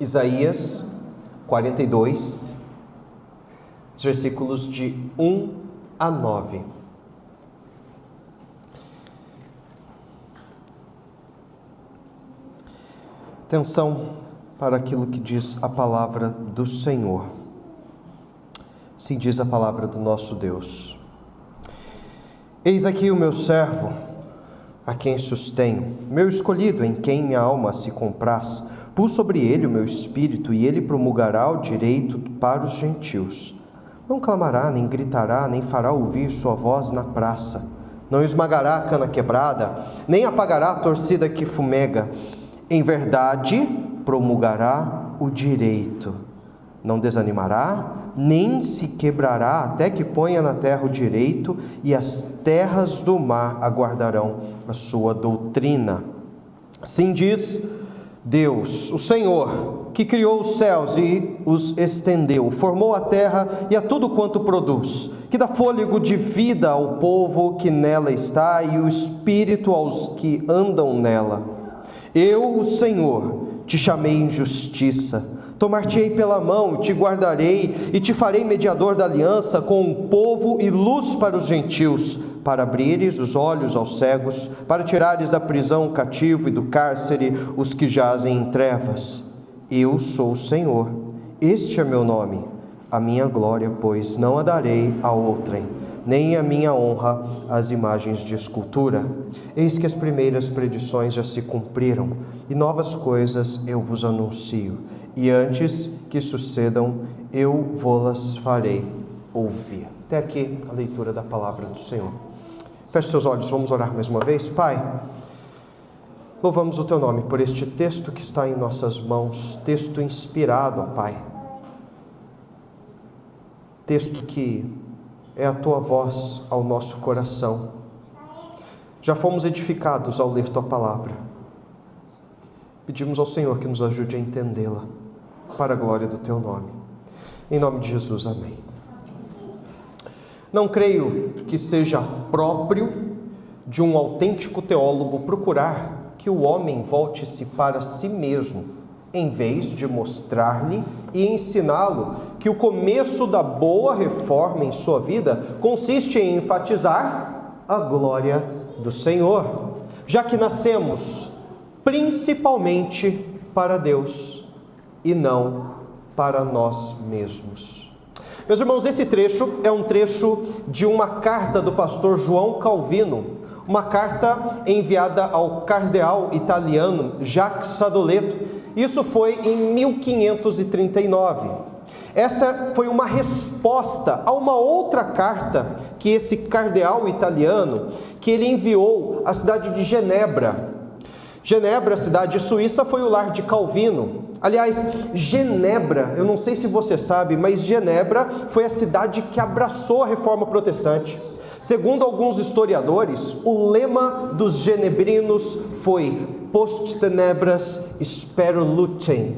Isaías 42, versículos de 1 a 9. Atenção para aquilo que diz a palavra do Senhor. Assim diz a palavra do nosso Deus. Eis aqui o meu servo, a quem sustenho, meu escolhido, em quem minha alma se compraz. Pus sobre ele o meu espírito, e ele promulgará o direito para os gentios. Não clamará, nem gritará, nem fará ouvir sua voz na praça. Não esmagará a cana quebrada, nem apagará a torcida que fumega. Em verdade, promulgará o direito. Não desanimará, nem se quebrará, até que ponha na terra o direito, e as terras do mar aguardarão a sua doutrina. Assim diz Deus, o Senhor, que criou os céus e os estendeu, formou a terra e a tudo quanto produz, que dá fôlego de vida ao povo que nela está e o espírito aos que andam nela. Eu, o Senhor, te chamei em justiça, tomar-te-ei pela mão, te guardarei e te farei mediador da aliança com o povo e luz para os gentios, para abrires os olhos aos cegos, para tirares da prisão o cativo e do cárcere os que jazem em trevas. Eu sou o Senhor, este é meu nome, a minha glória, pois, não a darei a outrem, nem a minha honra às imagens de escultura. Eis que as primeiras predições já se cumpriram, e novas coisas eu vos anuncio, e antes que sucedam, eu vô-las farei ouvir. Até aqui a leitura da palavra do Senhor. Feche seus olhos, vamos orar mais uma vez. Pai, louvamos o Teu nome por este texto que está em nossas mãos, texto inspirado, ó Pai. Texto que é a Tua voz ao nosso coração. Já fomos edificados ao ler Tua palavra. Pedimos ao Senhor que nos ajude a entendê-la, para a glória do Teu nome. Em nome de Jesus, amém. Não creio que seja próprio de um autêntico teólogo procurar que o homem volte-se para si mesmo, em vez de mostrar-lhe e ensiná-lo que o começo da boa reforma em sua vida consiste em enfatizar a glória do Senhor, já que nascemos principalmente para Deus e não para nós mesmos. Meus irmãos, esse trecho é um trecho de uma carta do pastor João Calvino, uma carta enviada ao cardeal italiano Jacques Sadoleto. Isso foi em 1539. Essa foi uma resposta a uma outra carta que esse cardeal italiano, que ele enviou à cidade de Genebra. Genebra, cidade suíça, foi o lar de Calvino. Aliás, Genebra, eu não sei se você sabe, mas Genebra foi a cidade que abraçou a reforma protestante. Segundo alguns historiadores, o lema dos genebrinos foi Post tenebras spero lutem.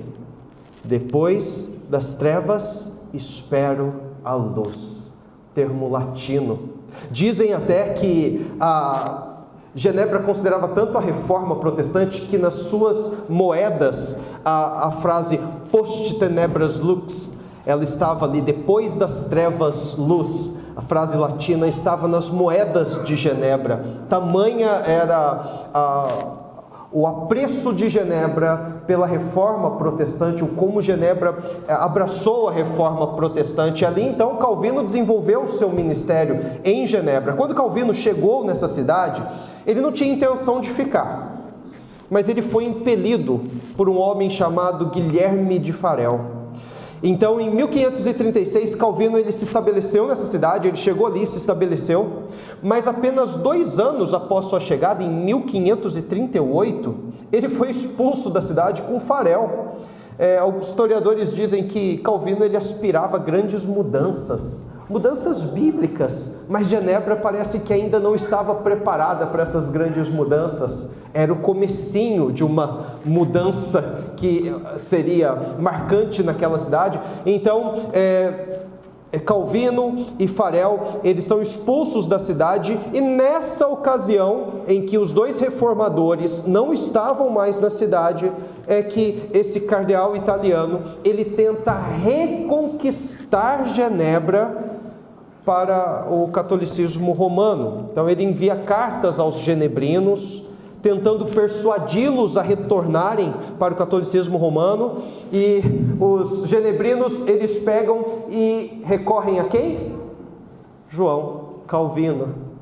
Depois das trevas, espero a luz. Termo latino. Dizem até que a Genebra considerava tanto a reforma protestante que nas suas moedas a frase Post tenebras lux, ela estava ali, depois das trevas luz. A frase latina estava nas moedas de Genebra. Tamanha era o apreço de Genebra pela reforma protestante, o como Genebra abraçou a reforma protestante. Ali então Calvino desenvolveu o seu ministério em Genebra. Quando Calvino chegou nessa cidade, ele não tinha intenção de ficar, mas ele foi impelido por um homem chamado Guilherme de Farel. Então, em 1536, Calvino ele se estabeleceu nessa cidade, ele chegou ali e se estabeleceu, mas apenas 2 anos após sua chegada, em 1538, ele foi expulso da cidade com Farel. Alguns historiadores dizem que Calvino ele aspirava a grandes mudanças bíblicas, mas Genebra parece que ainda não estava preparada para essas grandes mudanças. Era o comecinho de uma mudança que seria marcante naquela cidade. Então, Calvino e Farel, eles são expulsos da cidade, e nessa ocasião em que os dois reformadores não estavam mais na cidade, é que esse cardeal italiano, ele tenta reconquistar Genebra para o catolicismo romano. Então ele envia cartas aos genebrinos, tentando persuadi-los a retornarem para o catolicismo romano, e os genebrinos, eles pegam e recorrem a quem? João Calvino.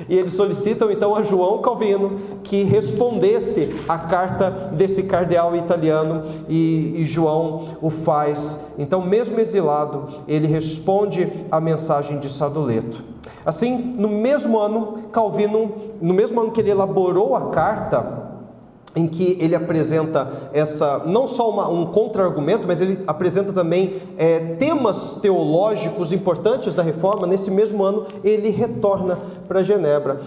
E eles solicitam então a João Calvino que respondesse à carta desse cardeal italiano, e João o faz. Então, mesmo exilado, ele responde à mensagem de Sadoleto. Assim, no mesmo ano, Calvino, no mesmo ano que ele elaborou a carta, em que ele apresenta não só um contra-argumento, mas ele apresenta também temas teológicos importantes da Reforma. Nesse mesmo ano, ele retorna para Genebra.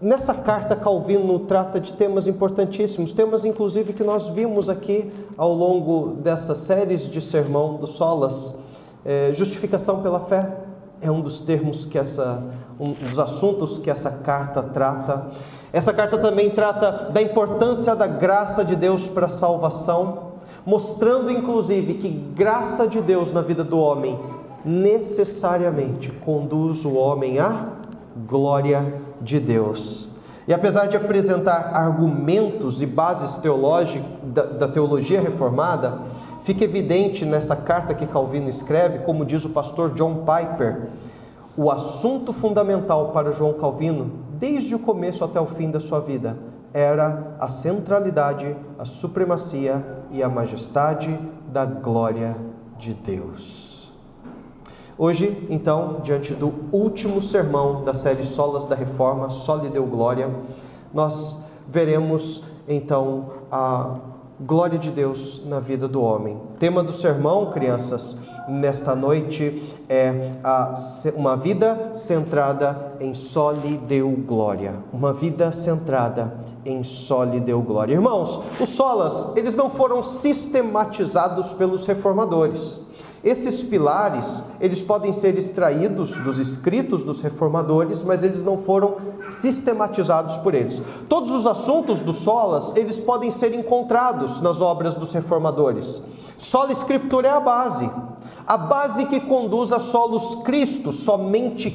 Nessa carta, Calvino trata de temas importantíssimos, temas inclusive que nós vimos aqui ao longo dessas séries de sermão do Solas. Justificação pela fé é um dos termos um dos assuntos que essa carta trata. Essa carta também trata da importância da graça de Deus para a salvação, mostrando inclusive que graça de Deus na vida do homem necessariamente conduz o homem à glória de Deus. E apesar de apresentar argumentos e bases teológicas da teologia reformada, fica evidente nessa carta que Calvino escreve, como diz o pastor John Piper, o assunto fundamental para João Calvino, desde o começo até o fim da sua vida, era a centralidade, a supremacia e a majestade da glória de Deus. Hoje, então, diante do último sermão da série Solas da Reforma, Soli Deo Gloria, nós veremos, então, a glória de Deus na vida do homem. O tema do sermão, crianças, nesta noite é uma vida centrada em Soli Deo Gloria. Uma vida centrada em Soli Deo Gloria. Irmãos, os solas, eles não foram sistematizados pelos reformadores. Esses pilares, eles podem ser extraídos dos escritos dos reformadores, mas eles não foram sistematizados por eles. Todos os assuntos dos solas, eles podem ser encontrados nas obras dos reformadores. Sola Scriptura é a base que conduz a solos Christo, somente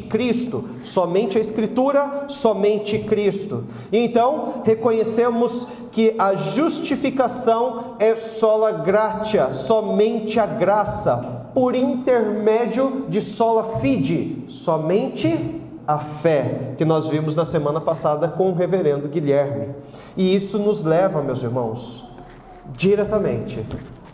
a Escritura, somente Cristo. E então, reconhecemos que a justificação é sola gratia, somente a graça, por intermédio de sola fide, somente a fé, que nós vimos na semana passada com o reverendo Guilherme. E isso nos leva, meus irmãos, diretamente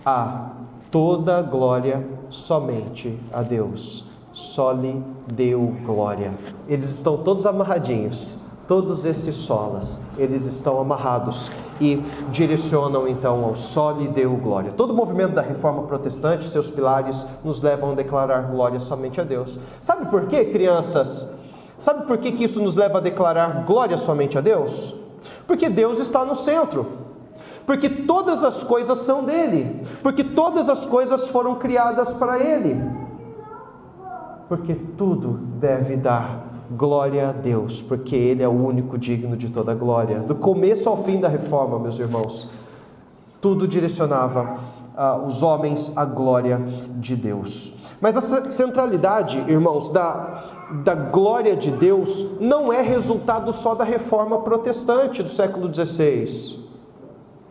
a toda glória somente a Deus. Soli Deo Gloria. Eles estão todos amarradinhos. Todos esses solas, eles estão amarrados e direcionam então ao Soli Deo Gloria. Todo o movimento da Reforma Protestante, seus pilares, nos levam a declarar glória somente a Deus. Sabe por quê, crianças? Sabe por que isso nos leva a declarar glória somente a Deus? Porque Deus está no centro. Porque todas as coisas são dele. Porque todas as coisas foram criadas para ele. Porque tudo deve dar glória a Deus, porque Ele é o único digno de toda glória. Do começo ao fim da Reforma, meus irmãos, tudo direcionava os homens à glória de Deus. Mas essa centralidade, irmãos, da glória de Deus não é resultado só da Reforma Protestante do século XVI.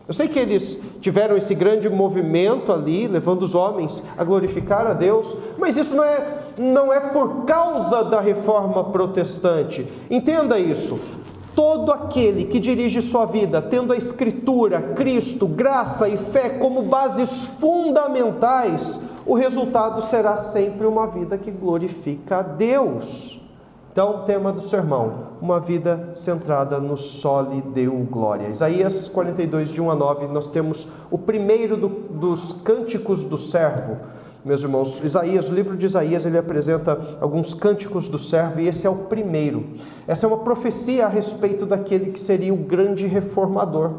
Eu sei que eles tiveram esse grande movimento ali, levando os homens a glorificar a Deus, mas isso não é por causa da Reforma Protestante. Entenda isso. Todo aquele que dirige sua vida tendo a Escritura, Cristo, graça e fé como bases fundamentais, o resultado será sempre uma vida que glorifica a Deus. Então, tema do sermão, uma vida centrada no Soli Deo Gloria. Isaías 42, de 1 a 9, nós temos o primeiro dos cânticos do servo. Meus irmãos, o livro de Isaías, ele apresenta alguns cânticos do servo, e esse é o primeiro. Essa é uma profecia a respeito daquele que seria o grande reformador.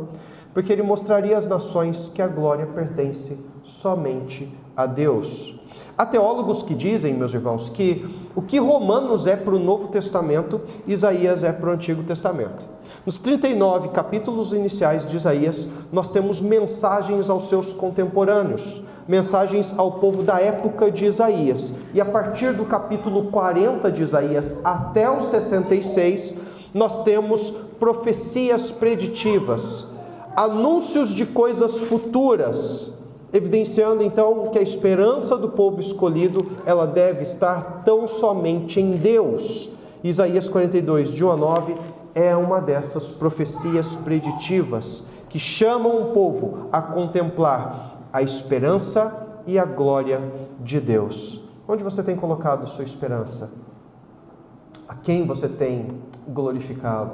porque ele mostraria às nações que a glória pertence somente a Deus. Há teólogos que dizem, meus irmãos, que o que Romanos é para o Novo Testamento, Isaías é para o Antigo Testamento. Nos 39 capítulos iniciais de Isaías, nós temos mensagens aos seus contemporâneos, mensagens ao povo da época de Isaías. E a partir do capítulo 40 de Isaías até o 66, nós temos profecias preditivas, anúncios de coisas futuras, evidenciando então que a esperança do povo escolhido, ela deve estar tão somente em Deus. Isaías 42, de 1 a 9, é uma dessas profecias preditivas que chamam o povo a contemplar a esperança e a glória de Deus. Onde você tem colocado sua esperança? A quem você tem glorificado?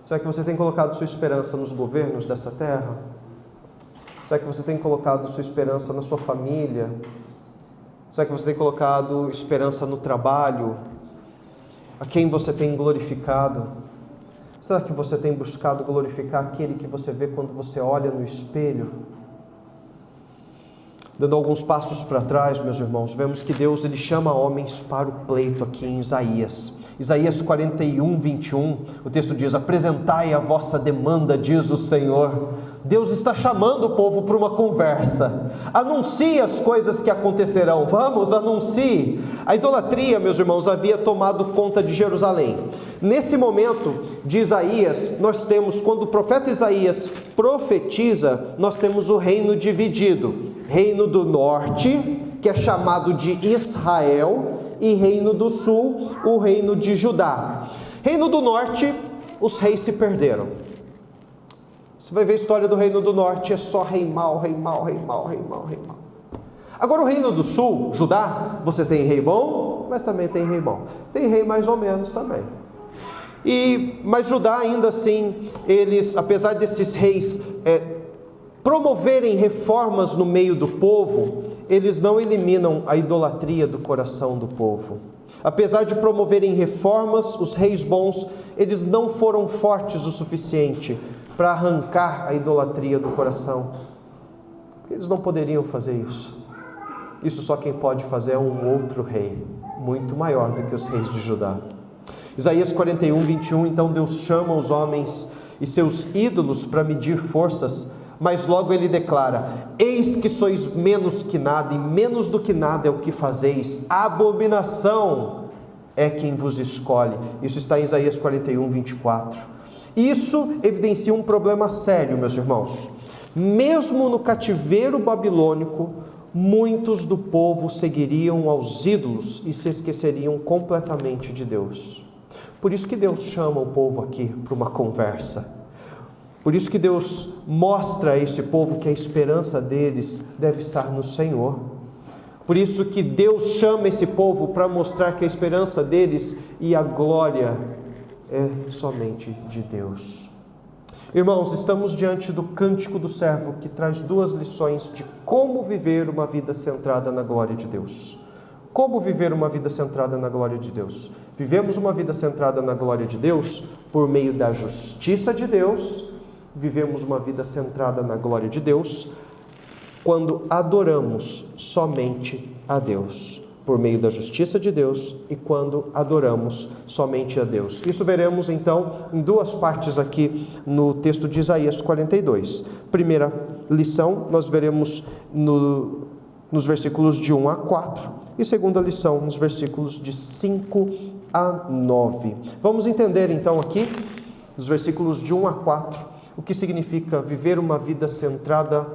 Será que você tem colocado sua esperança nos governos desta terra? Será que você tem colocado sua esperança na sua família? Será que você tem colocado esperança no trabalho? A quem você tem glorificado? Será que você tem buscado glorificar aquele que você vê quando você olha no espelho? Dando alguns passos para trás, meus irmãos, vemos que Deus ele chama homens para o pleito aqui em Isaías. Isaías 41, 21, o texto diz: apresentai a vossa demanda, diz o Senhor. Deus está chamando o povo para uma conversa. Anuncie as coisas que acontecerão. Vamos, anuncie. A idolatria, meus irmãos, havia tomado conta de Jerusalém. Nesse momento de Isaías, nós temos, quando o profeta Isaías profetiza, nós temos o reino dividido. Reino do norte, que é chamado de Israel, e reino do sul, o reino de Judá. Reino do norte, os reis se perderam. Você vai ver a história do reino do norte, é só rei mau, rei mau, rei mau, rei mau, rei mau. Agora o reino do sul, Judá, você tem rei bom, mas também tem rei bom. Tem rei mais ou menos também. Mas Judá ainda assim, eles, apesar desses reis promoverem reformas no meio do povo, eles não eliminam a idolatria do coração do povo. Apesar de promoverem reformas, os reis bons, eles não foram fortes o suficiente para arrancar a idolatria do coração. Eles não poderiam fazer isso. Isso só quem pode fazer é um outro rei, muito maior do que os reis de Judá. Isaías 41, 21, então Deus chama os homens e seus ídolos para medir forças, mas logo ele declara: eis que sois menos que nada, e menos do que nada é o que fazeis, a abominação é quem vos escolhe. Isso está em Isaías 41, 24. Isso evidencia um problema sério, meus irmãos. Mesmo no cativeiro babilônico, muitos do povo seguiriam aos ídolos e se esqueceriam completamente de Deus. Por isso que Deus chama o povo aqui para uma conversa. Por isso que Deus mostra a esse povo que a esperança deles deve estar no Senhor. Por isso que Deus chama esse povo para mostrar que a esperança deles e a glória é somente de Deus. Irmãos, estamos diante do Cântico do Servo, que traz duas lições de como viver uma vida centrada na glória de Deus. Como viver uma vida centrada na glória de Deus? Vivemos uma vida centrada na glória de Deus por meio da justiça de Deus. Vivemos uma vida centrada na glória de Deus quando adoramos somente a Deus, por meio da justiça de Deus e quando adoramos somente a Deus. Isso veremos então em duas partes aqui no texto de Isaías 42. Primeira lição nós veremos nos versículos de 1 a 4 e segunda lição nos versículos de 5 a 9. Vamos entender então aqui, nos versículos de 1 a 4, o que significa viver uma vida centrada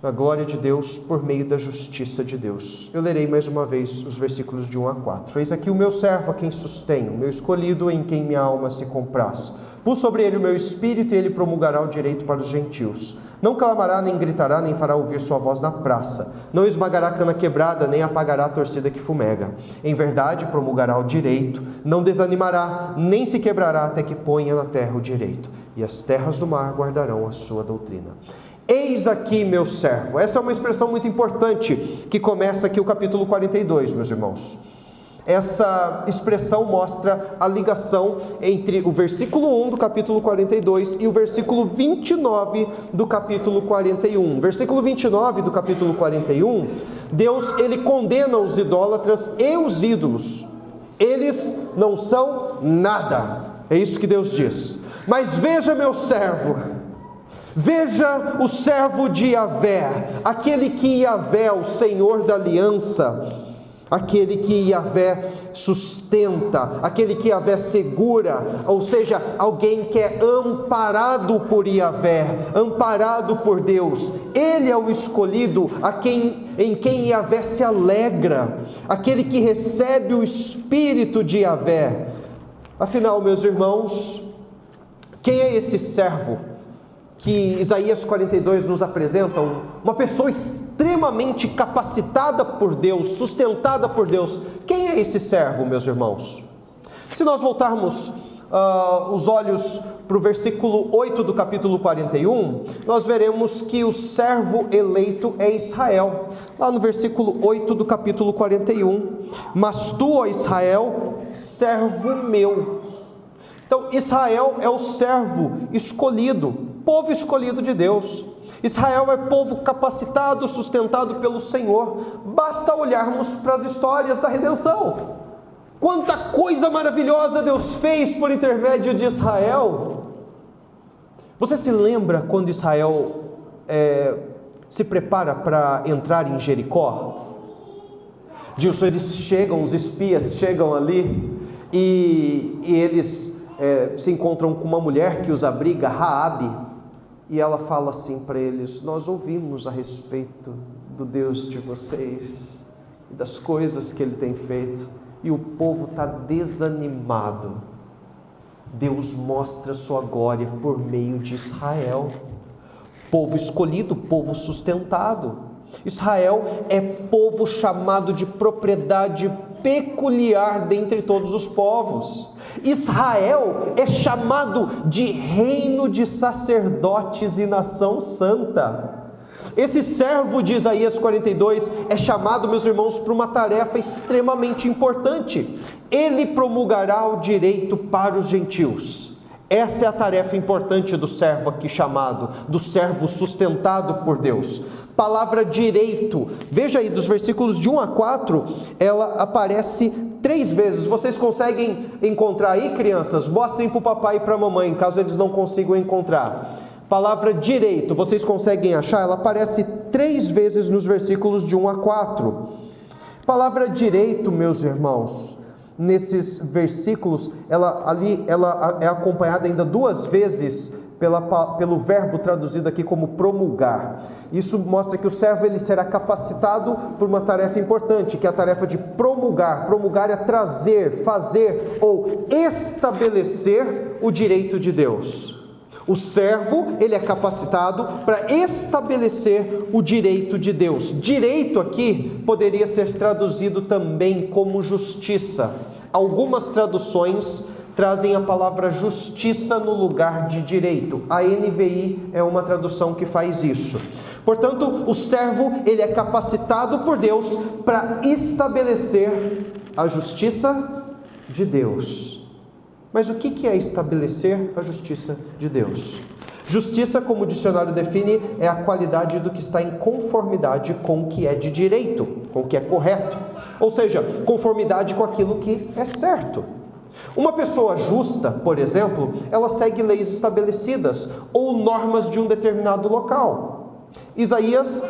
na glória de Deus por meio da justiça de Deus. Eu lerei mais uma vez os versículos de 1 a 4. Eis aqui o meu servo a quem sustenho, o meu escolhido em quem minha alma se compraz. Pus sobre ele o meu espírito e ele promulgará o direito para os gentios. Não clamará, nem gritará, nem fará ouvir sua voz na praça. Não esmagará cana quebrada, nem apagará a torcida que fumega. Em verdade promulgará o direito, não desanimará, nem se quebrará até que ponha na terra o direito. E as terras do mar guardarão a sua doutrina. Eis aqui meu servo. Essa é uma expressão muito importante que começa aqui o capítulo 42, meus irmãos. Essa expressão mostra a ligação entre o versículo 1 do capítulo 42 e o versículo 29 do capítulo 41. Versículo 29 do capítulo 41, Deus, ele condena os idólatras e os ídolos. Eles não são nada. É isso que Deus diz. Mas veja meu servo, veja o servo de Yahvé, aquele que Yahvé, o Senhor da aliança, aquele que Yahvé sustenta, aquele que Yahvé segura, ou seja, alguém que é amparado por Yahvé, amparado por Deus. Ele é o escolhido em quem Yahvé se alegra, aquele que recebe o Espírito de Yahvé. Afinal, meus irmãos, quem é esse servo que Isaías 42 nos apresenta? Uma pessoa extremamente capacitada por Deus, sustentada por Deus. Quem é esse servo, meus irmãos? Se nós voltarmos os olhos para o versículo 8 do capítulo 41, nós veremos que o servo eleito é Israel. Lá no versículo 8 do capítulo 41, mas tu, ó Israel, servo meu. Então, Israel é o servo escolhido, povo escolhido de Deus. Israel é povo capacitado, sustentado pelo Senhor. Basta olharmos para as histórias da redenção. Quanta coisa maravilhosa Deus fez por intermédio de Israel. Você se lembra quando Israel se prepara para entrar em Jericó? Os espias chegam ali e eles se encontram com uma mulher que os abriga, Raabe, e ela fala assim para eles: nós ouvimos a respeito do Deus de vocês e das coisas que Ele tem feito, e o povo está desanimado. Deus mostra sua glória por meio de Israel, povo escolhido, povo sustentado. Israel é povo chamado de propriedade peculiar dentre todos os povos. Israel é chamado de reino de sacerdotes e nação santa. Esse servo de Isaías 42 é chamado, meus irmãos, para uma tarefa extremamente importante. Ele promulgará o direito para os gentios. Essa é a tarefa importante do servo aqui chamado, do servo sustentado por Deus. Palavra direito, veja aí, dos versículos de 1 a 4, ela aparece 3 vezes. Vocês conseguem encontrar aí, crianças? Mostrem para o papai e para a mamãe, caso eles não consigam encontrar. Palavra direito, vocês conseguem achar? Ela aparece 3 vezes nos versículos de 1 a 4. Palavra direito, meus irmãos, nesses versículos, ela é acompanhada ainda 2 vezes pelo verbo traduzido aqui como promulgar. Isso mostra que o servo ele será capacitado por uma tarefa importante, que é a tarefa de promulgar. Promulgar é trazer, fazer ou estabelecer o direito de Deus. O servo, ele é capacitado para estabelecer o direito de Deus. Direito aqui poderia ser traduzido também como justiça. Algumas traduções trazem a palavra justiça no lugar de direito. A NVI é uma tradução que faz isso. Portanto, o servo, ele é capacitado por Deus para estabelecer a justiça de Deus. Mas o que é estabelecer a justiça de Deus? Justiça, como o dicionário define, é a qualidade do que está em conformidade com o que é de direito, com o que é correto. Ou seja, conformidade com aquilo que é certo. Uma pessoa justa, por exemplo, ela segue leis estabelecidas ou normas de um determinado local. Isaías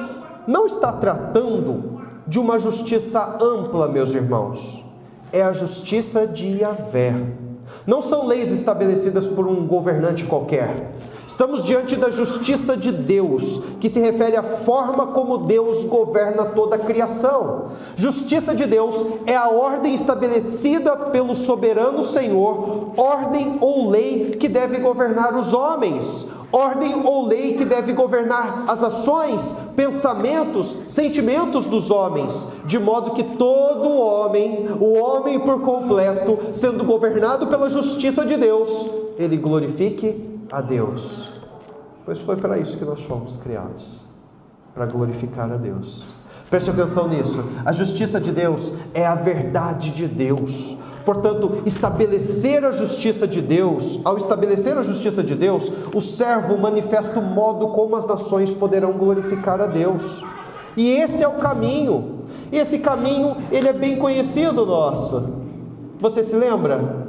não está tratando de uma justiça ampla, meus irmãos. É a justiça de Yahvé. Não são leis estabelecidas por um governante qualquer. Estamos diante da justiça de Deus, que se refere à forma como Deus governa toda a criação. Justiça de Deus é a ordem estabelecida pelo soberano Senhor, ordem ou lei que deve governar os homens, ordem ou lei que deve governar as ações, pensamentos, sentimentos dos homens, de modo que todo homem, o homem por completo, sendo governado pela justiça de Deus, ele glorifique a Deus, pois foi para isso que nós fomos criados, para glorificar a Deus, Preste atenção nisso. A justiça de Deus é a verdade de Deus. Portanto, estabelecer a justiça de Deus, ao estabelecer a justiça de Deus, o servo manifesta o modo como as nações poderão glorificar a Deus. E esse é o caminho. Esse caminho, ele é bem conhecido nosso. Você se lembra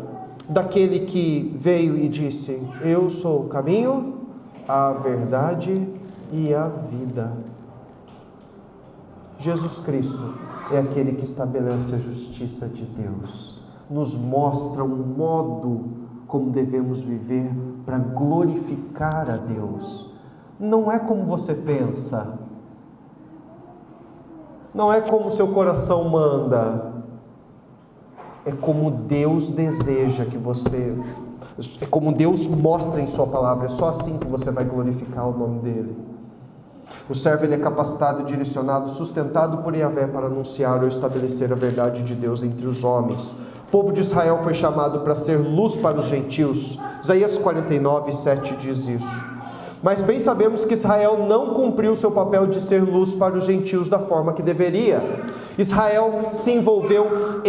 daquele que veio e disse: eu sou o caminho, a verdade e a vida. Jesus Cristo é aquele que estabelece a justiça de Deus, nos mostra um modo como devemos viver para glorificar a Deus. Não é como você pensa, não é como seu coração manda, é como Deus deseja que você, é como Deus mostra em sua palavra. É só assim que você vai glorificar o nome dele. O servo, ele é capacitado, direcionado, sustentado por Yahvé para anunciar ou estabelecer a verdade de Deus entre os homens. O povo de Israel foi chamado para ser luz para os gentios. Isaías 49, 7 diz isso. Mas bem sabemos que Israel não cumpriu seu papel de ser luz para os gentios da forma que deveria. Israel se envolveu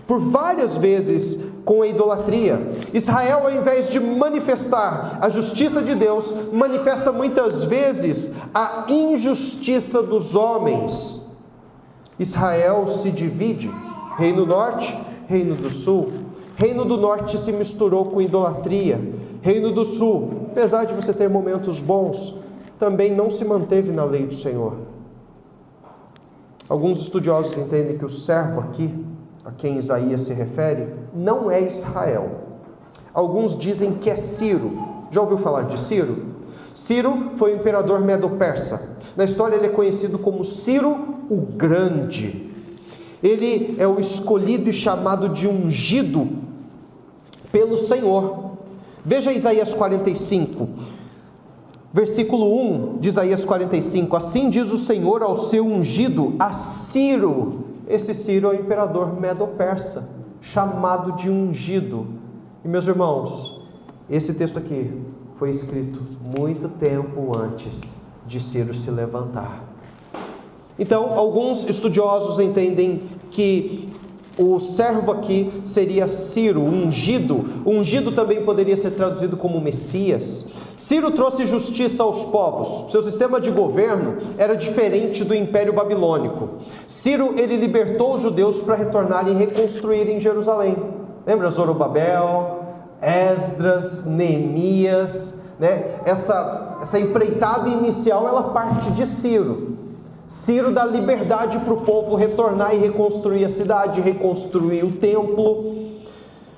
por várias vezes com a idolatria. Israel, ao invés de manifestar a justiça de Deus, manifesta muitas vezes a injustiça dos homens. Israel se divide, reino norte, reino do sul. Reino do norte se misturou com idolatria. Reino do sul, apesar de você ter momentos bons, também não se manteve na lei do Senhor. Alguns estudiosos entendem que o servo aqui, a quem Isaías se refere, não é Israel. Alguns dizem que é Ciro. Já ouviu falar de Ciro? Ciro foi o imperador medo-persa. Na história ele é conhecido como Ciro o Grande. Ele é o escolhido e chamado de ungido pelo Senhor. Veja Isaías 45, versículo 1 de Isaías 45. Assim diz o Senhor ao seu ungido, a Ciro. Esse Ciro é o imperador medo-persa, chamado de ungido. E meus irmãos, esse texto aqui foi escrito muito tempo antes de Ciro se levantar. Então, alguns estudiosos entendem que o servo aqui seria Ciro, ungido. Ungido também poderia ser traduzido como Messias. Ciro trouxe justiça aos povos. Seu sistema de governo era diferente do Império Babilônico. Ciro, ele libertou os judeus para retornarem e reconstruírem Jerusalém. Lembra Zorobabel, Esdras, Neemias, né? Essa empreitada inicial, ela parte de Ciro. Ciro dá liberdade para o povo retornar e reconstruir a cidade, reconstruir o templo.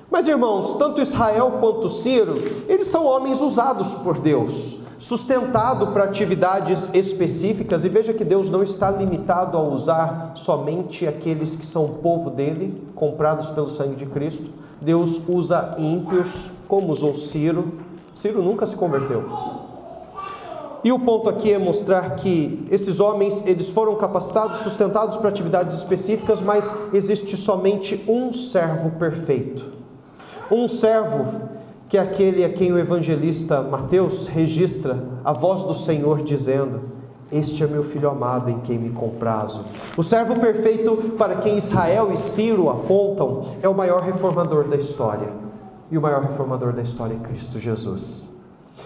Mas irmãos, tanto Israel quanto Ciro, eles são homens usados por Deus, sustentado para atividades específicas. E veja que Deus não está limitado a usar somente aqueles que são povo dele, comprados pelo sangue de Cristo. Deus usa ímpios, como usou Ciro. Ciro nunca se converteu. E o ponto aqui é mostrar que esses homens, eles foram capacitados, sustentados para atividades específicas, mas existe somente um servo perfeito. Um servo que é aquele a quem o evangelista Mateus registra a voz do Senhor dizendo: este é meu filho amado em quem me comprazo. O servo perfeito para quem Israel e Ciro apontam é o maior reformador da história. E o maior reformador da história é Cristo Jesus.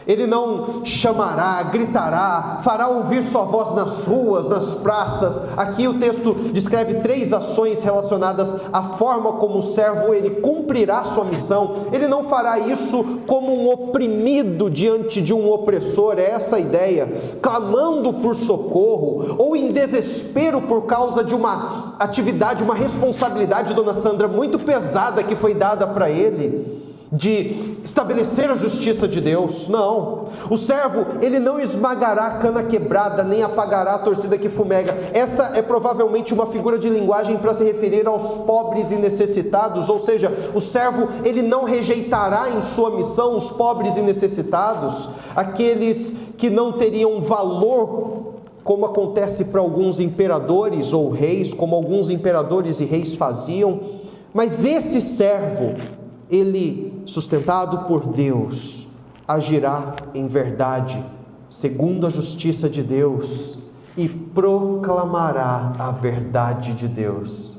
Ele não chamará, gritará, fará ouvir sua voz nas ruas, nas praças. Aqui o texto descreve 3 ações relacionadas à forma como o servo ele cumprirá sua missão. Ele não fará isso como um oprimido diante de um opressor, é essa a ideia, clamando por socorro ou em desespero por causa de uma atividade, uma responsabilidade, dona Sandra, muito pesada que foi dada para ele, de estabelecer a justiça de Deus. Não, o servo, ele não esmagará a cana quebrada, nem apagará a torcida que fumega. Essa é provavelmente uma figura de linguagem para se referir aos pobres e necessitados, ou seja, o servo, ele não rejeitará em sua missão os pobres e necessitados, aqueles que não teriam valor, como acontece para alguns imperadores ou reis, como alguns imperadores e reis faziam. Mas esse servo, ele, sustentado por Deus, agirá em verdade, segundo a justiça de Deus. e proclamará a verdade de Deus.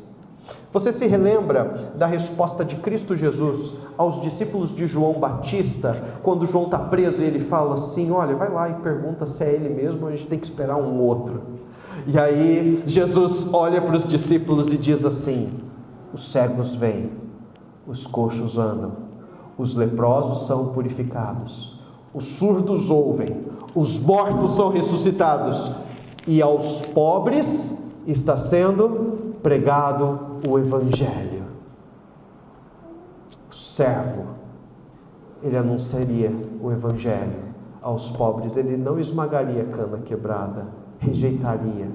Você se relembra da resposta de Cristo Jesus aos discípulos de João Batista, quando João está preso e ele fala assim: olha, vai lá e pergunta se é ele mesmo, a gente tem que esperar um outro. E aí Jesus olha para os discípulos e diz assim: os cegos veem, os coxos andam, os leprosos são purificados, os surdos ouvem, os mortos são ressuscitados, e aos pobres está sendo pregado o Evangelho. O servo, ele anunciaria o Evangelho aos pobres, ele não esmagaria a cana quebrada, rejeitaria,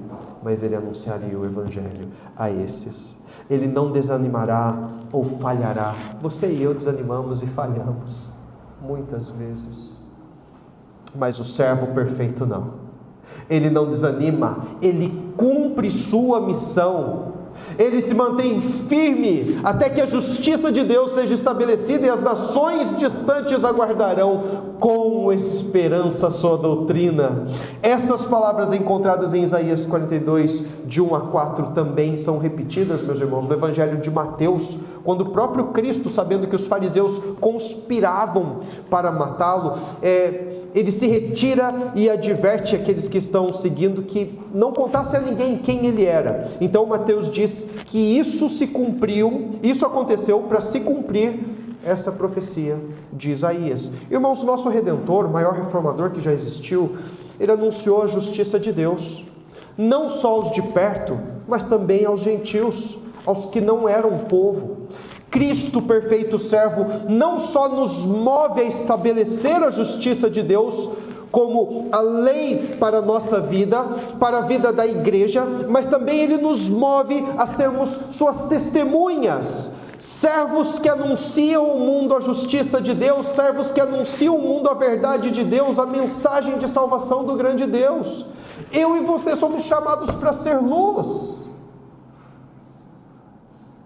mas ele anunciaria o Evangelho a esses. Ele não desanimará ou falhará. Você e eu desanimamos e falhamos muitas vezes, mas o servo perfeito não. Ele não desanima, ele cumpre sua missão, ele se mantém firme até que a justiça de Deus seja estabelecida e as nações distantes aguardarão com esperança a sua doutrina. Essas palavras encontradas em Isaías 42, de 1 a 4, também são repetidas, meus irmãos, no Evangelho de Mateus, quando o próprio Cristo, sabendo que os fariseus conspiravam para matá-lo, ele se retira e adverte aqueles que estão seguindo que não contasse a ninguém quem ele era. Então Mateus diz que isso se cumpriu, isso aconteceu para se cumprir essa profecia de Isaías. Irmãos, nosso Redentor, o maior reformador que já existiu, ele anunciou a justiça de Deus, não só aos de perto, mas também aos gentios, aos que não eram povo. Cristo, perfeito servo, não só nos move a estabelecer a justiça de Deus como a lei para a nossa vida, para a vida da igreja, mas também Ele nos move a sermos suas testemunhas, servos que anunciam ao mundo a justiça de Deus, servos que anunciam ao mundo a verdade de Deus, a mensagem de salvação do grande Deus. Eu e você somos chamados para ser luz.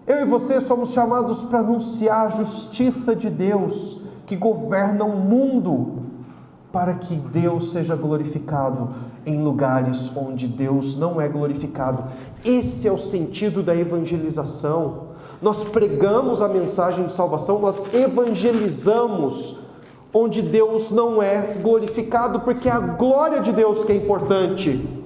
Eu e você somos chamados para anunciar a justiça de Deus que governa o mundo, para que Deus seja glorificado em lugares onde Deus não é glorificado. Esse é o sentido da evangelização. Nós pregamos a mensagem de salvação, nós evangelizamos onde Deus não é glorificado, porque é a glória de Deus que é importante.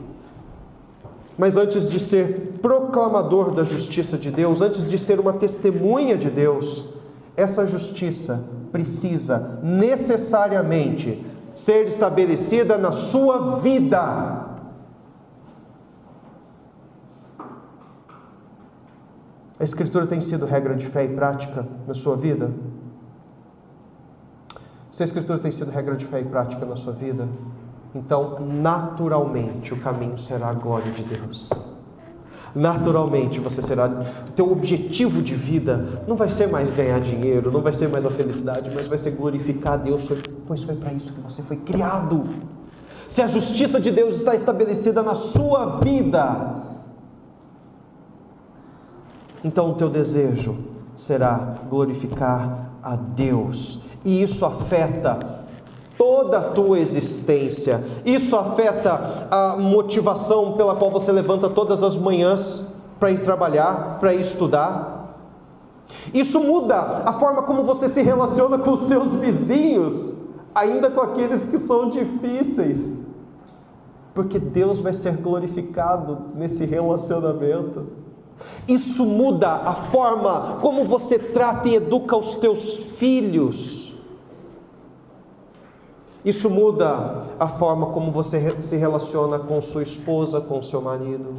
Mas antes de ser proclamador da justiça de Deus, antes de ser uma testemunha de Deus, essa justiça precisa necessariamente ser estabelecida na sua vida. A Escritura tem sido regra de fé e prática na sua vida? Se a Escritura tem sido regra de fé e prática na sua vida, então, naturalmente, o caminho será a glória de Deus. Naturalmente, você será... teu objetivo de vida não vai ser mais ganhar dinheiro, não vai ser mais a felicidade, mas vai ser glorificar a Deus, pois foi para isso que você foi criado. Se a justiça de Deus está estabelecida na sua vida, então o teu desejo será glorificar a Deus. E isso afeta toda a tua existência. Isso afeta a motivação pela qual você levanta todas as manhãs para ir trabalhar, para ir estudar. Isso muda a forma como você se relaciona com os teus vizinhos, ainda com aqueles que são difíceis, porque Deus vai ser glorificado nesse relacionamento. Isso muda a forma como você trata e educa os teus filhos. Isso muda a forma como você se relaciona com sua esposa, com seu marido.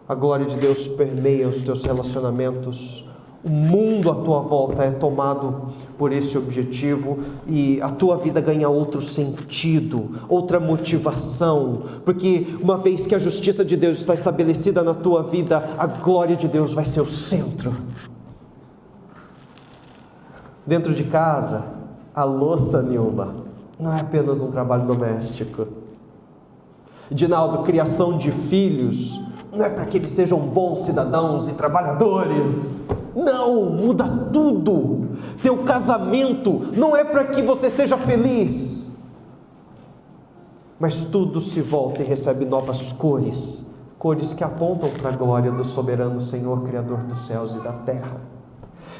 A glória de Deus permeia os teus relacionamentos. O mundo à tua volta é tomado por esse objetivo e a tua vida ganha outro sentido, outra motivação, porque uma vez que a justiça de Deus está estabelecida na tua vida, a glória de Deus vai ser o centro. Dentro de casa, a louça, Nilma, não é apenas um trabalho doméstico. Dinaldo, criação de filhos não é para que eles sejam bons cidadãos e trabalhadores. Não, muda tudo. Teu casamento não é para que você seja feliz. mas tudo se volta e recebe novas cores, cores que apontam para a glória do soberano Senhor, Criador dos céus e da terra.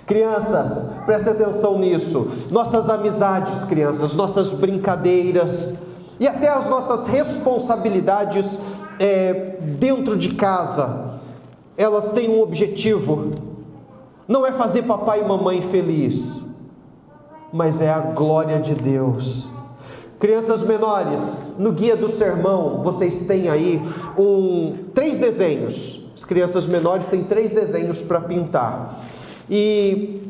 Crianças, prestem atenção nisso. Nossas amizades, crianças, nossas brincadeiras e até as nossas responsabilidades dentro de casa, elas têm um objetivo. Não é fazer papai e mamãe feliz, mas é a glória de Deus. Crianças menores, no guia do sermão, vocês têm aí 3 desenhos. As crianças menores têm 3 desenhos para pintar. E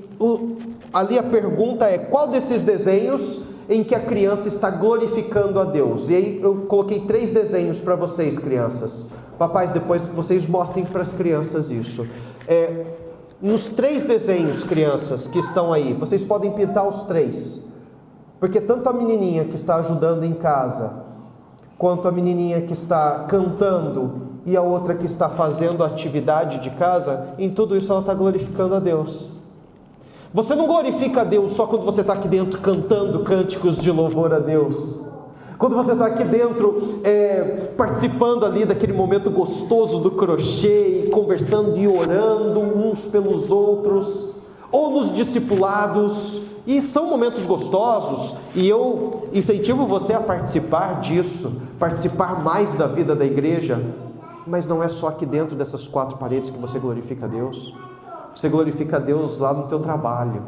ali a pergunta é: qual desses desenhos em que a criança está glorificando a Deus? E aí eu coloquei 3 desenhos para vocês, crianças. Papais, depois vocês mostrem para as crianças isso. Nos 3 desenhos, crianças, que estão aí, vocês podem pintar os 3. Porque tanto a menininha que está ajudando em casa, quanto a menininha que está cantando e a outra que está fazendo a atividade de casa, em tudo isso ela está glorificando a Deus. Você não glorifica a Deus só quando você está aqui dentro cantando cânticos de louvor a Deus. Quando você está aqui dentro participando ali daquele momento gostoso do crochê, e conversando e orando uns pelos outros, ou nos discipulados, e são momentos gostosos, e eu incentivo você a participar disso, participar mais da vida da igreja, mas não é só aqui dentro dessas 4 paredes que você glorifica a Deus. Você glorifica a Deus lá no teu trabalho,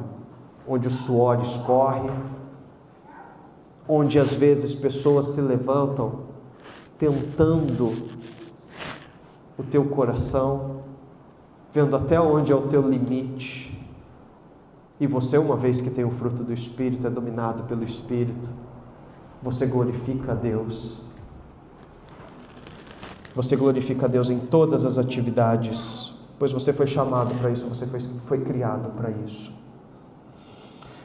onde o suor escorre, onde às vezes pessoas se levantam tentando o teu coração, vendo até onde é o teu limite. E você, uma vez que tem o fruto do Espírito, é dominado pelo Espírito, você glorifica a Deus. Você glorifica a Deus em todas as atividades, pois você foi chamado para isso, você foi criado para isso.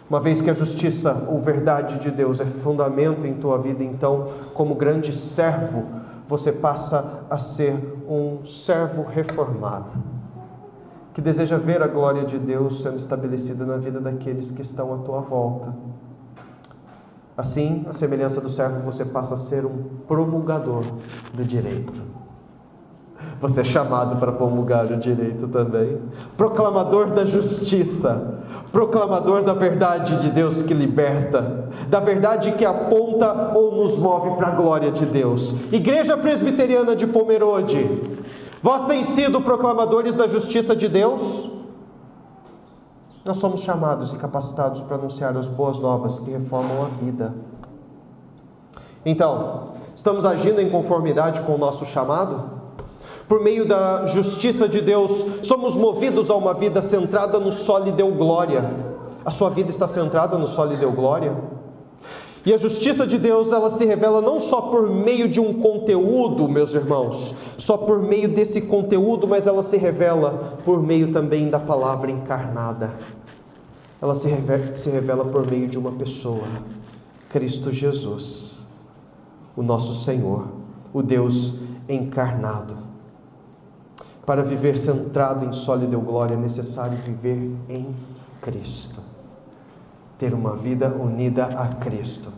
Uma vez que a justiça ou verdade de Deus é fundamento em tua vida, então, como grande servo, você passa a ser um servo reformado, que deseja ver a glória de Deus sendo estabelecida na vida daqueles que estão à tua volta. Assim, a semelhança do servo, você passa a ser um promulgador do direito. Você é chamado para promulgar o direito também. Proclamador da justiça, proclamador da verdade de Deus que liberta, da verdade que aponta ou nos move para a glória de Deus. Igreja Presbiteriana de Pomerode, vós tens sido proclamadores da justiça de Deus? Nós somos chamados e capacitados para anunciar as boas novas que reformam a vida. Então, estamos agindo em conformidade com o nosso chamado? Por meio da justiça de Deus, somos movidos a uma vida centrada no solo e deu glória. A sua vida está centrada no solo e deu glória? E a justiça de Deus, ela se revela não só por meio de um conteúdo, meus irmãos, só por meio desse conteúdo, mas ela se revela por meio também da palavra encarnada. Ela se revela por meio de uma pessoa, Cristo Jesus, o nosso Senhor, o Deus encarnado. Para viver centrado em solo e deu glória, é necessário viver em Cristo. Ter uma vida unida a Cristo.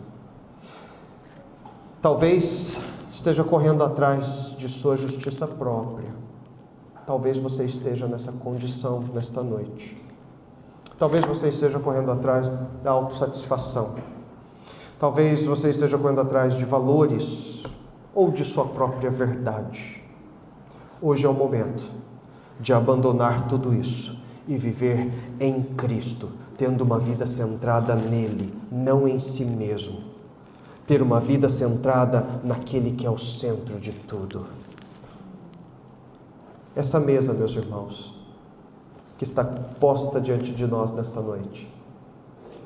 Talvez esteja correndo atrás de sua justiça própria. Talvez você esteja nessa condição nesta noite. Talvez você esteja correndo atrás da autossatisfação. Talvez você esteja correndo atrás de valores ou de sua própria verdade. Hoje é o momento de abandonar tudo isso e viver em Cristo, tendo uma vida centrada nele, não em si mesmo. Ter uma vida centrada naquele que é o centro de tudo. Essa mesa, meus irmãos, que está posta diante de nós nesta noite,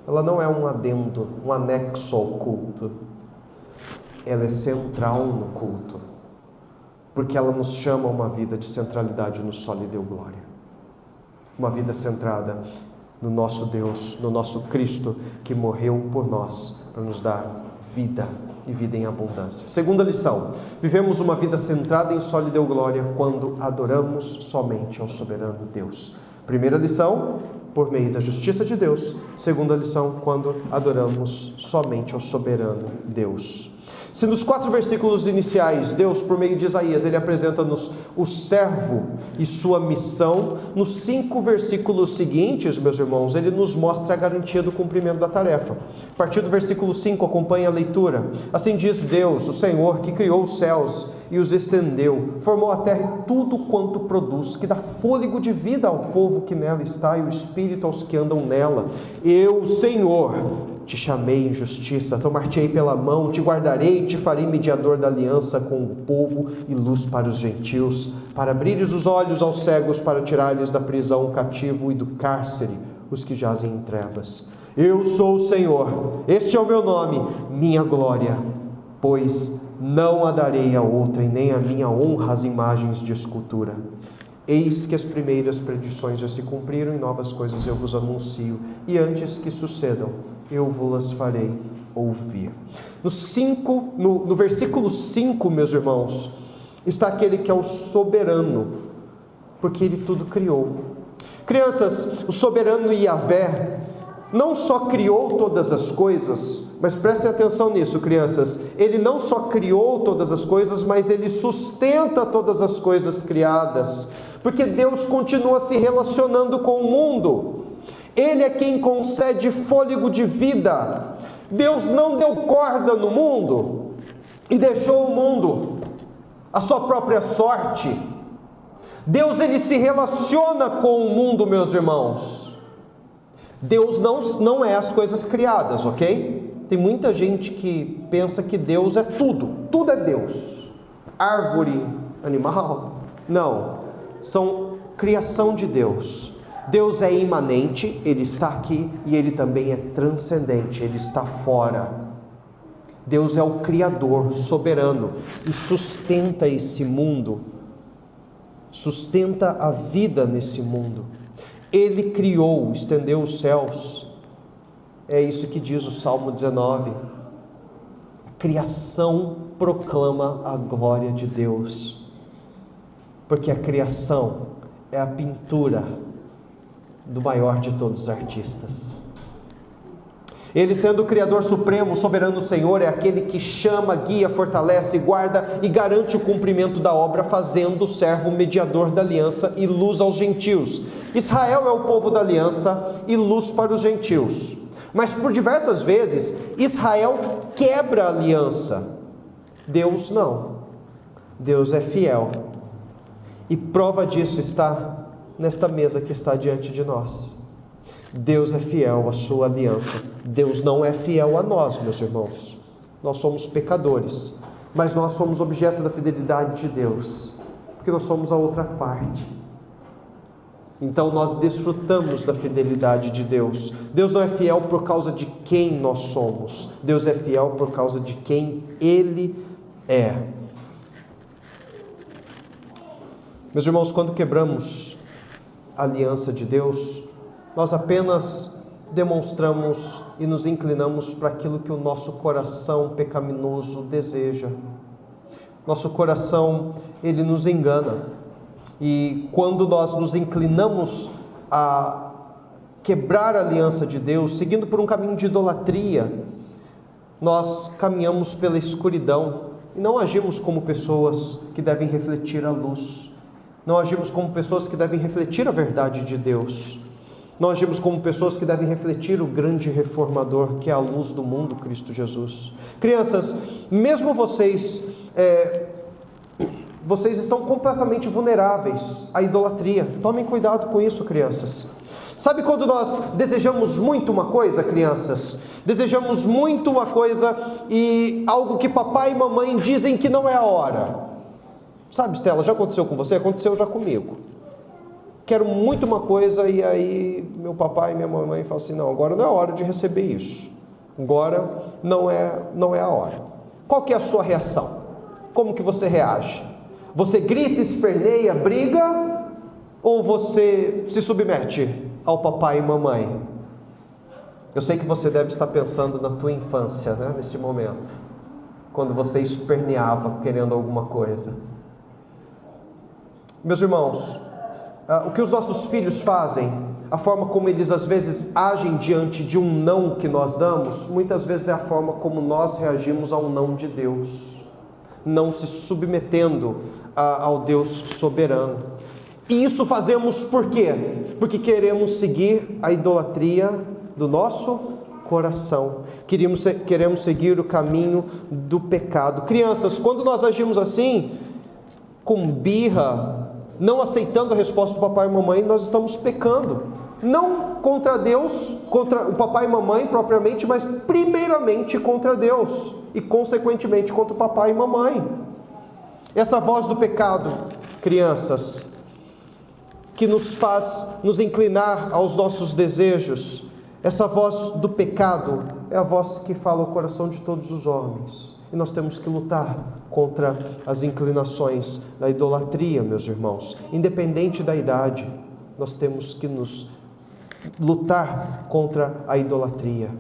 ela não é um adendo, um anexo ao culto. Ela é central no culto, porque ela nos chama a uma vida de centralidade no solo e deu glória. Uma vida centrada no nosso Deus, no nosso Cristo, que morreu por nós, para nos dar vida e vida em abundância. Segunda lição: vivemos uma vida centrada em solo e deu glória quando adoramos somente ao soberano Deus. Primeira lição, por meio da justiça de Deus. Segunda lição, quando adoramos somente ao soberano Deus. Se nos 4 versículos iniciais, Deus, por meio de Isaías, ele apresenta-nos o servo e sua missão, nos 5 versículos seguintes, meus irmãos, ele nos mostra a garantia do cumprimento da tarefa. A partir do versículo 5, acompanha a leitura. Assim diz Deus, o Senhor, que criou os céus e os estendeu, formou a terra e tudo quanto produz, que dá fôlego de vida ao povo que nela está e o espírito aos que andam nela. Eu, Senhor, te chamei em justiça, tomar-te-ei pela mão, te guardarei, te farei mediador da aliança com o povo e luz para os gentios, para abrires os olhos aos cegos, para tirares da prisão o cativo e do cárcere os que jazem em trevas. Eu sou o Senhor, este é o meu nome, minha glória, pois não a darei a outra, e nem a minha honra às imagens de escultura. Eis que as primeiras predições já se cumpriram, e novas coisas eu vos anuncio, e antes que sucedam, eu vos farei ouvir. No versículo 5, meus irmãos, está aquele que é o soberano, porque ele tudo criou. Crianças, o soberano Yahvé não só criou todas as coisas, mas prestem atenção nisso, crianças, ele não só criou todas as coisas, mas ele sustenta todas as coisas criadas, porque Deus continua se relacionando com o mundo. Ele é quem concede fôlego de vida. Deus não deu corda no mundo e deixou o mundo à sua própria sorte. Deus, ele se relaciona com o mundo, meus irmãos. Deus não é as coisas criadas, ok? Tem muita gente que pensa que Deus é tudo é Deus. Árvore, animal, não, são criação de Deus. Deus é imanente, ele está aqui, e ele também é transcendente, ele está fora. Deus é o Criador soberano e sustenta esse mundo, sustenta a vida nesse mundo. Ele criou, estendeu os céus. É isso que diz o Salmo 19. A criação proclama a glória de Deus, porque a criação é a pintura do maior de todos os artistas. Ele, sendo o Criador supremo, o soberano Senhor, é aquele que chama, guia, fortalece, guarda e garante o cumprimento da obra, fazendo o servo mediador da aliança e luz aos gentios. Israel é o povo da aliança e luz para os gentios. Mas por diversas vezes, Israel quebra a aliança. Deus não. Deus é fiel. E prova disso está nesta mesa que está diante de nós. Deus é fiel à sua aliança. Deus não é fiel a nós, meus irmãos. Nós somos pecadores, mas nós somos objeto da fidelidade de Deus, porque nós somos a outra parte. Então nós desfrutamos da fidelidade de Deus. Deus não é fiel por causa de quem nós somos. Deus é fiel por causa de quem Ele é. Meus irmãos, quando quebramos a aliança de Deus, nós apenas demonstramos e nos inclinamos para aquilo que o nosso coração pecaminoso deseja. Nosso coração, ele nos engana. E quando nós nos inclinamos a quebrar a aliança de Deus, seguindo por um caminho de idolatria, nós caminhamos pela escuridão e não agimos como pessoas que devem refletir a luz. Não agimos como pessoas que devem refletir a verdade de Deus. Não agimos como pessoas que devem refletir o grande reformador, que é a luz do mundo, Cristo Jesus. Crianças, mesmo vocês estão completamente vulneráveis à idolatria. Tomem cuidado com isso, crianças. Sabe quando nós desejamos muito uma coisa, crianças? Desejamos muito uma coisa e algo que papai e mamãe dizem que não é a hora. Sabe, Estela, já aconteceu com você? Aconteceu já comigo. Quero muito uma coisa e aí meu papai e minha mamãe falam assim, não, agora não é a hora de receber isso. Agora não é a hora. Qual que é a sua reação? Como que você reage? Você grita, esperneia, briga? Ou você se submete ao papai e mamãe? Eu sei que você deve estar pensando na tua infância, né, neste momento, quando você esperneava querendo alguma coisa. Meus irmãos, o que os nossos filhos fazem a forma como eles às vezes agem diante de um não que nós damos, muitas vezes é a forma como nós reagimos ao não de Deus, não se submetendo ao Deus soberano. E isso fazemos por quê? Porque queremos seguir a idolatria do nosso coração. Queremos seguir o caminho do pecado. Crianças, quando nós agimos assim, com birra, não aceitando a resposta do papai e mamãe, nós estamos pecando. Não contra Deus, contra o papai e mamãe propriamente, mas primeiramente contra Deus e consequentemente contra o papai e mamãe. Essa voz do pecado, crianças, que nos faz nos inclinar aos nossos desejos, essa voz do pecado é a voz que fala ao coração de todos os homens. E nós temos que lutar contra as inclinações da idolatria, meus irmãos. Independente da idade, nós temos que nos lutar contra a idolatria.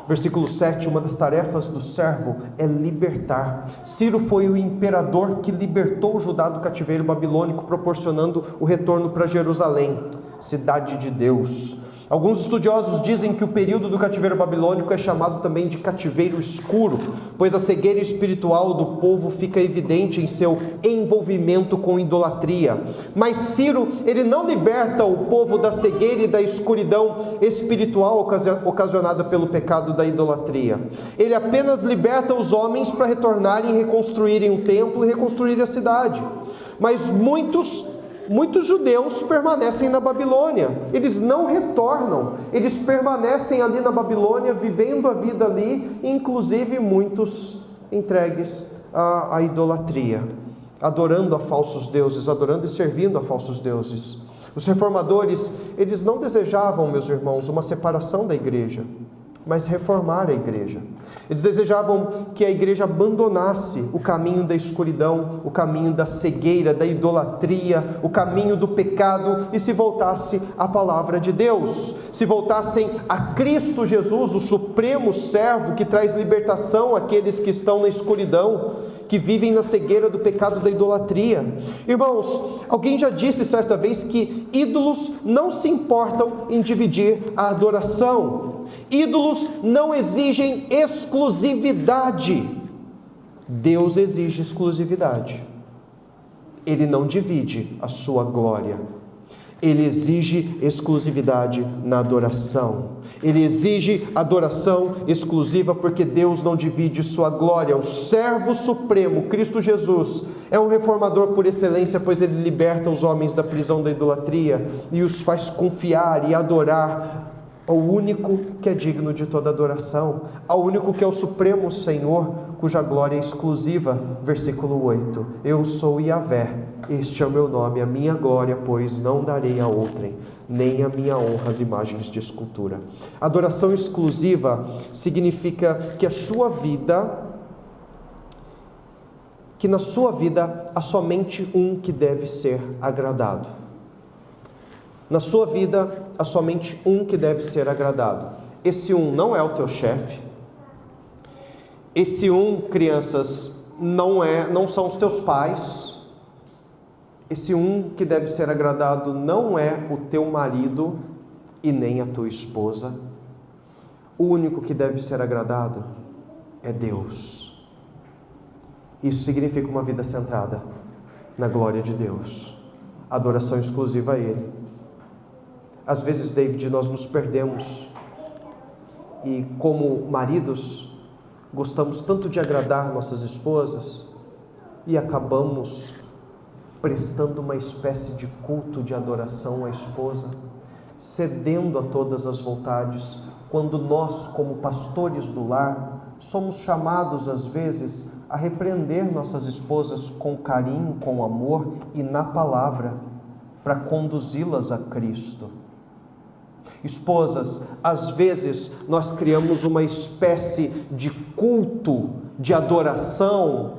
Versículo 7, uma das tarefas do servo é libertar. Ciro foi o imperador que libertou Judá do cativeiro babilônico, proporcionando o retorno para Jerusalém, cidade de Deus. Alguns estudiosos dizem que o período do cativeiro babilônico é chamado também de cativeiro escuro, pois a cegueira espiritual do povo fica evidente em seu envolvimento com idolatria. Mas Ciro, ele não liberta o povo da cegueira e da escuridão espiritual ocasionada pelo pecado da idolatria. Ele apenas liberta os homens para retornarem e reconstruírem o templo e reconstruir a cidade. Mas muitos judeus permanecem na Babilônia, eles não retornam, eles permanecem ali na Babilônia, vivendo a vida ali, inclusive muitos entregues à idolatria, adorando a falsos deuses, adorando e servindo a falsos deuses. Os reformadores, eles não desejavam, meus irmãos, uma separação da igreja, mas reformar a igreja. Eles desejavam que a igreja abandonasse o caminho da escuridão, o caminho da cegueira, da idolatria, o caminho do pecado e se voltasse à palavra de Deus, se voltassem a Cristo Jesus, o supremo servo que traz libertação àqueles que estão na escuridão, que vivem na cegueira do pecado da idolatria. Irmãos, alguém já disse certa vez que ídolos não se importam em dividir a adoração. Ídolos não exigem exclusividade. Deus exige exclusividade. Ele não divide a sua glória. Ele exige exclusividade na adoração. Ele exige adoração exclusiva porque Deus não divide sua glória. O servo supremo, Cristo Jesus, é um reformador por excelência, pois ele liberta os homens da prisão da idolatria e os faz confiar e adorar ao único que é digno de toda adoração, ao único que é o supremo Senhor, cuja glória é exclusiva. Versículo 8, eu sou Yahvé, este é o meu nome, a minha glória, pois não darei a outrem, nem a minha honra às imagens de escultura. Adoração exclusiva significa que na sua vida há somente um que deve ser agradado. Na sua vida há somente um que deve ser agradado. Esse um não é o teu chefe. Esse um, crianças, não são os teus pais. Esse um que deve ser agradado não é o teu marido e nem a tua esposa. O único que deve ser agradado é Deus. Isso significa uma vida centrada na glória de Deus, adoração exclusiva a Ele. Às vezes, David, nós nos perdemos e, como maridos, gostamos tanto de agradar nossas esposas e acabamos prestando uma espécie de culto de adoração à esposa, cedendo a todas as vontades, quando nós, como pastores do lar, somos chamados às vezes a repreender nossas esposas com carinho, com amor e na palavra, para conduzi-las a Cristo. Esposas, às vezes nós criamos uma espécie de culto, de adoração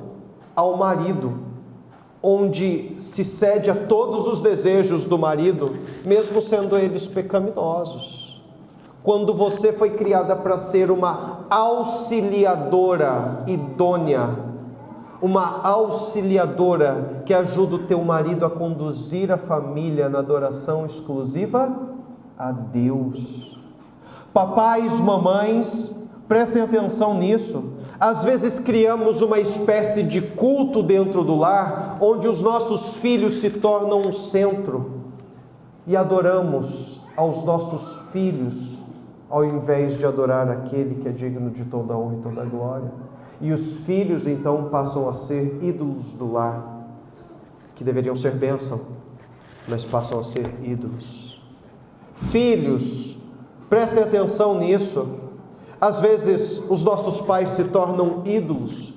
ao marido, onde se cede a todos os desejos do marido, mesmo sendo eles pecaminosos. Quando você foi criada para ser uma auxiliadora idônea, uma auxiliadora que ajuda o teu marido a conduzir a família na adoração exclusiva a Deus. Papais, mamães, prestem atenção nisso. Às vezes criamos uma espécie de culto dentro do lar, onde os nossos filhos se tornam o centro, e adoramos aos nossos filhos, ao invés de adorar aquele que é digno de toda honra e toda glória. E os filhos então passam a ser ídolos do lar, que deveriam ser bênção, mas passam a ser ídolos. Filhos, prestem atenção nisso. Às vezes os nossos pais se tornam ídolos,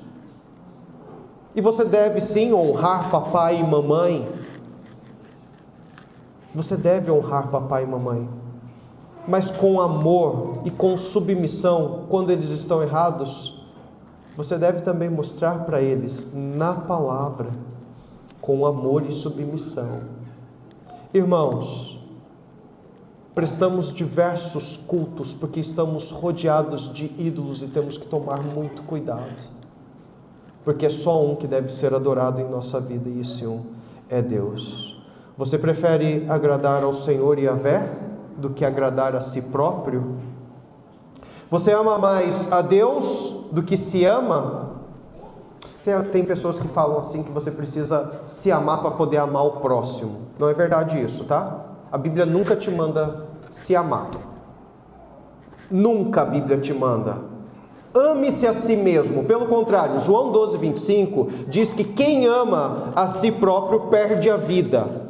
e você deve sim honrar papai e mamãe. Você deve honrar papai e mamãe, mas com amor e com submissão. Quando eles estão errados, você deve também mostrar para eles na palavra, com amor e submissão. Irmãos, prestamos diversos cultos porque estamos rodeados de ídolos e temos que tomar muito cuidado, porque é só um que deve ser adorado em nossa vida, e esse um é Deus. Você prefere agradar ao Senhor Yahvé do que agradar a si próprio? Você ama mais a Deus do que se ama? Tem pessoas que falam assim, que você precisa se amar para poder amar o próximo. Não é verdade isso, tá? A Bíblia nunca te manda se amar. Nunca a Bíblia te manda. Ame-se a si mesmo. Pelo contrário, João 12:25 diz que quem ama a si próprio perde a vida.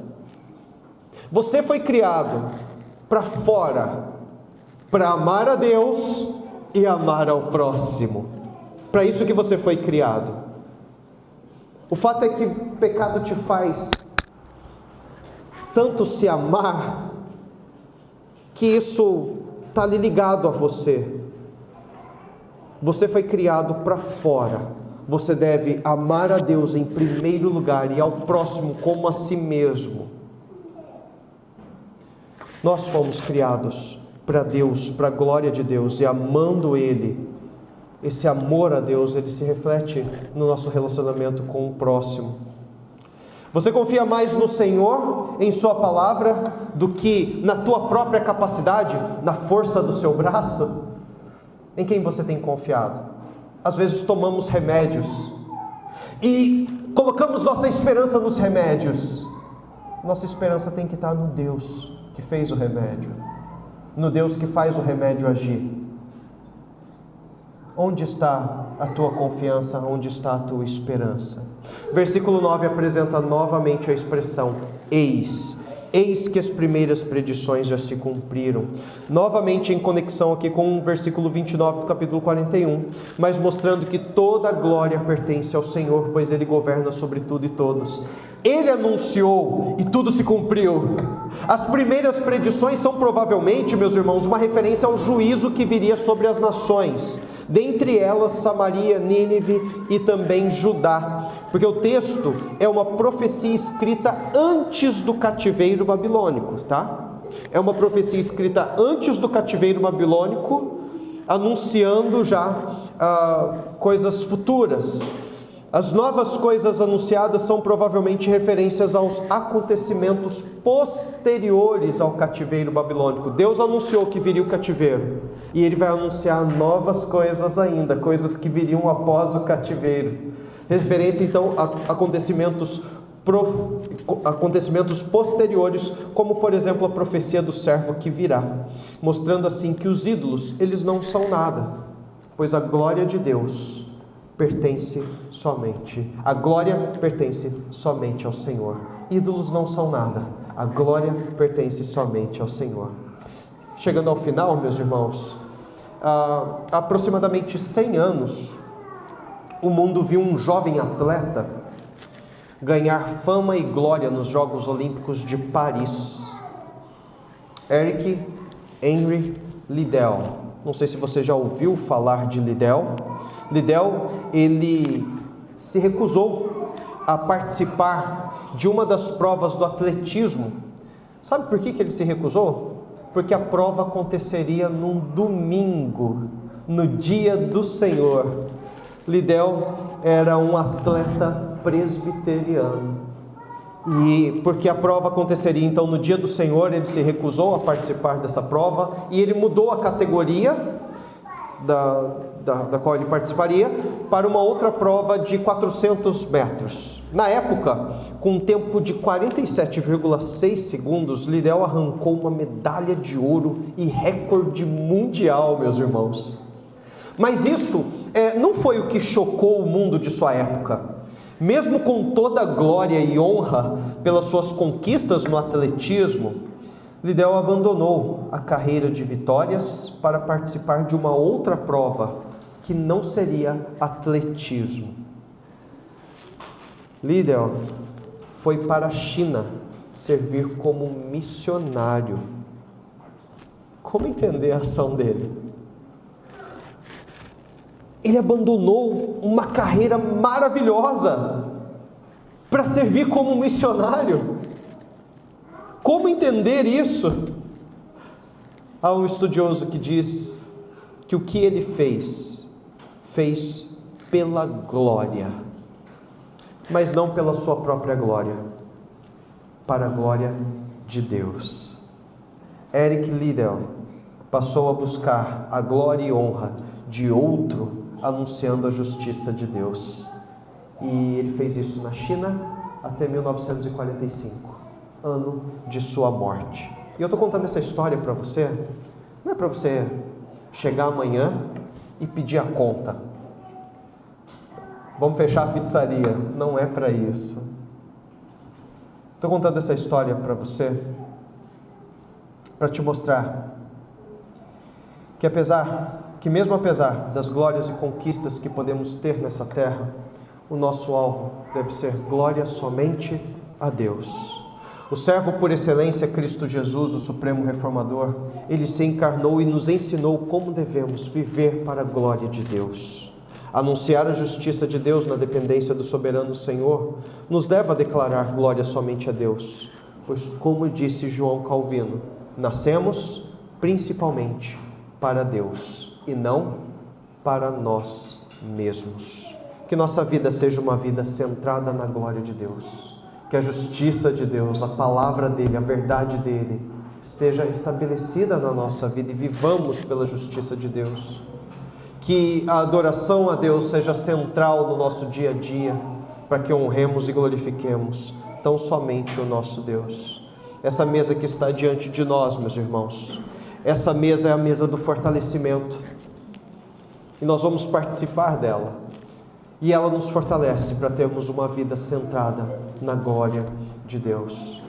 Você foi criado para fora, para amar a Deus e amar ao próximo. Para isso que você foi criado. O fato é que o pecado te faz tanto se amar, que isso está ligado a você. Você foi criado para fora. Você deve amar a Deus em primeiro lugar e ao próximo como a si mesmo. Nós fomos criados para Deus, para a glória de Deus, e amando Ele, esse amor a Deus, ele se reflete no nosso relacionamento com o próximo. Você confia mais no Senhor, em sua palavra, do que na tua própria capacidade, na força do seu braço? Em quem você tem confiado? Às vezes tomamos remédios e colocamos nossa esperança nos remédios. Nossa esperança tem que estar no Deus que fez o remédio, no Deus que faz o remédio agir. Onde está a tua confiança? Onde está a tua esperança? Versículo 9 apresenta novamente a expressão eis. Eis que as primeiras predições já se cumpriram. Novamente em conexão aqui com o versículo 29 do capítulo 41, mas mostrando que toda a glória pertence ao Senhor, pois Ele governa sobre tudo e todos. Ele anunciou e tudo se cumpriu. As primeiras predições são provavelmente, meus irmãos, uma referência ao juízo que viria sobre as nações, dentre elas Samaria, Nínive e também Judá, porque o texto é uma profecia escrita antes do cativeiro babilônico, tá? É uma profecia escrita antes do cativeiro babilônico, anunciando já coisas futuras. As novas coisas anunciadas são provavelmente referências aos acontecimentos posteriores ao cativeiro babilônico. Deus anunciou que viria o cativeiro, e Ele vai anunciar novas coisas ainda, coisas que viriam após o cativeiro. Referência então a acontecimentos posteriores, como por exemplo a profecia do servo que virá, mostrando assim que os ídolos, eles não são nada, pois a glória de Deus pertence somente, a glória pertence somente ao Senhor. Ídolos não são nada, a glória pertence somente ao Senhor. Chegando ao final, meus irmãos, há aproximadamente 100 anos, o mundo viu um jovem atleta ganhar fama e glória nos Jogos Olímpicos de Paris. Eric Henry Liddell. Não sei se você já ouviu falar de Liddell. Liddell, ele se recusou a participar de uma das provas do atletismo. Sabe por que ele se recusou? Porque a prova aconteceria num domingo, no dia do Senhor. Liddell era um atleta presbiteriano. E porque a prova aconteceria então no dia do Senhor, ele se recusou a participar dessa prova e ele mudou a categoria da qual ele participaria para uma outra prova de 400 metros. Na época, com um tempo de 47,6 segundos, Liddell arrancou uma medalha de ouro e recorde mundial, meus irmãos. Mas isso não foi o que chocou o mundo de sua época. Mesmo com toda a glória e honra pelas suas conquistas no atletismo, Liddell abandonou a carreira de vitórias para participar de uma outra prova que não seria atletismo. Liddell foi para a China servir como missionário. Como entender a ação dele? Ele abandonou uma carreira maravilhosa para servir como missionário. Como entender isso? Há um estudioso que diz que o que ele fez pela glória, mas não pela sua própria glória, para a glória de Deus. Eric Liddell passou a buscar a glória e honra de outro, anunciando a justiça de Deus. E ele fez isso na China até 1945, ano de sua morte. E eu estou contando essa história para você, não é para você chegar amanhã e pedir a conta. Vamos fechar a pizzaria. Não é para isso. Estou contando essa história para você, para te mostrar que mesmo apesar das glórias e conquistas que podemos ter nessa terra, o nosso alvo deve ser glória somente a Deus. O servo por excelência, Cristo Jesus, o Supremo Reformador, ele se encarnou e nos ensinou como devemos viver para a glória de Deus. Anunciar a justiça de Deus na dependência do soberano Senhor nos leva a declarar glória somente a Deus, pois, como disse João Calvino, nascemos principalmente para Deus e não para nós mesmos. Que nossa vida seja uma vida centrada na glória de Deus. Que a justiça de Deus, a palavra dele, a verdade dele, esteja estabelecida na nossa vida e vivamos pela justiça de Deus. Que a adoração a Deus seja central no nosso dia a dia, para que honremos e glorifiquemos tão somente o nosso Deus. Essa mesa que está diante de nós, meus irmãos, essa mesa é a mesa do fortalecimento. E nós vamos participar dela. E ela nos fortalece para termos uma vida centrada na glória de Deus.